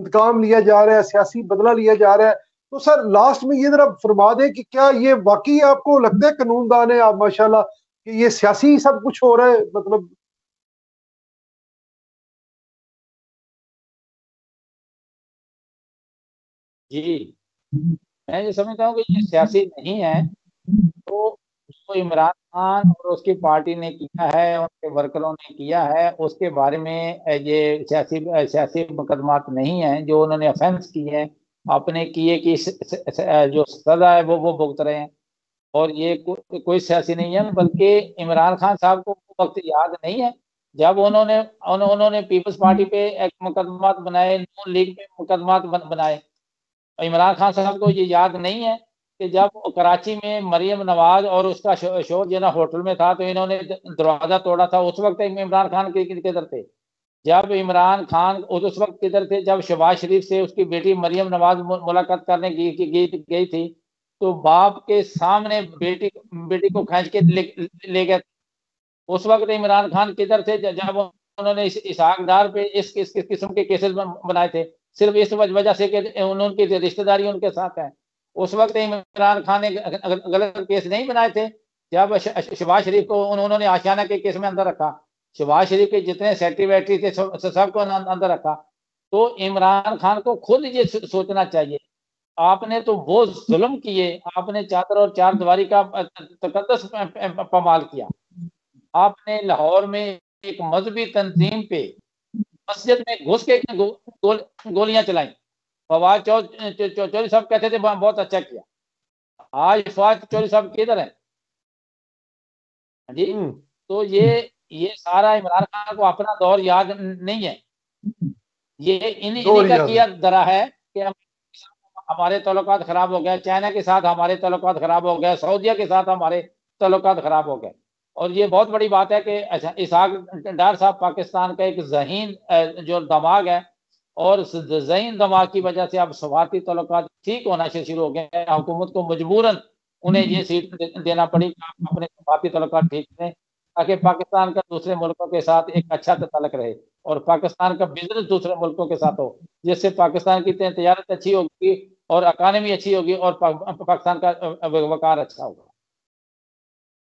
इंतकाम लिया जा रहा है, सियासी बदला लिया जा रहा है। तो सर लास्ट में ये जरा फरमा दें कि क्या ये वाकई आपको लगता है, कानूनदान है आप माशाल्लाह, कि ये सियासी सब कुछ हो रहा है मतलब? जी, मैं ये समझता हूँ कि ये सियासी नहीं है। तो उसको इमरान खान और उसकी पार्टी ने किया है, उनके वर्करों ने किया है, उसके बारे में ये सियासी मुकदमात नहीं है जो उन्होंने ऑफेंस किए हैं, अपने किए की जो सजा है वो भुगत रहे हैं। और ये कोई सियासी नहीं है, बल्कि इमरान खान साहब को वो वक्त याद नहीं है जब उन्होंने पीपल्स पार्टी पे एक मुकदमात बनाए, नून लीग पे मुकदमात बनाए। इमरान खान साहब को ये याद नहीं है कि जब कराची में मरियम नवाज और उसका शो जो ना होटल में था, तो इन्होंने दरवाजा तोड़ा था। उस वक्त इमरान खान किधर थे? जब इमरान खान उस वक्त किधर थे जब शहबाज शरीफ से उसकी बेटी मरियम नवाज मुलाकात करने गई थी? तो बाप के सामने बेटी बेटी को खींच के ले गए। उस वक्त इमरान खान किधर थे जब उन्होंने इसहाक डार पे इस किस्म के केसेस बनाए थे? सिर्फ इस वजह से कि उनकी रिश्तेदारी उनके साथ है। उस वक्त इमरान खान ने गलत केस नहीं बनाए थे जब शहबाज शरीफ को उन्होंने आशियाना के केस में अंदर रखा। शहबाज शरीफ के जितने सेक्रेटरी थे सबको अंदर रखा। तो इमरान खान को खुद ये सोचना चाहिए। आपने तो वो जुल्म किए, आपने चादर और चार दीवारी का तकद्दस पमाल किया। आपने लाहौर में एक मजहबी तंजीम पे मस्जिद में घुस के गोलियां चलाई। फवाद चौधरी साहब कहते थे बहुत अच्छा किया। आज फवाद चौधरी साहब किधर है? जी। तो ये सारा इमरान खान को अपना दौर याद नहीं है। ये इन्हीं दौर का याद है। किया धरा है कि हमारे ताल्लुकात खराब हो गए, चाइना के साथ हमारे ताल्लुकात खराब हो गए, सऊदीया के साथ हमारे ताल्लुकात खराब हो गए। और ये बहुत बड़ी बात है कि अच्छा, इसहाक डार साहब पाकिस्तान का एक जहीन जो दिमाग है, और जहीन दिमाग की वजह से अब सफारती ताल्लुकात ठीक होना शुरू हो गए हैं। हुकूमत को मजबूरन उन्हें ये सीट देना पड़ी कि आप अपने सफारती ताल्लुकात ठीक करें, ताकि पाकिस्तान का दूसरे मुल्कों के साथ एक अच्छा ताल्लुक रहे और पाकिस्तान का बिजनेस दूसरे मुल्कों के साथ हो, जिससे पाकिस्तान की तजारत अच्छी होगी और इकानमी अच्छी होगी और पाकिस्तान का वकार अच्छा होगा।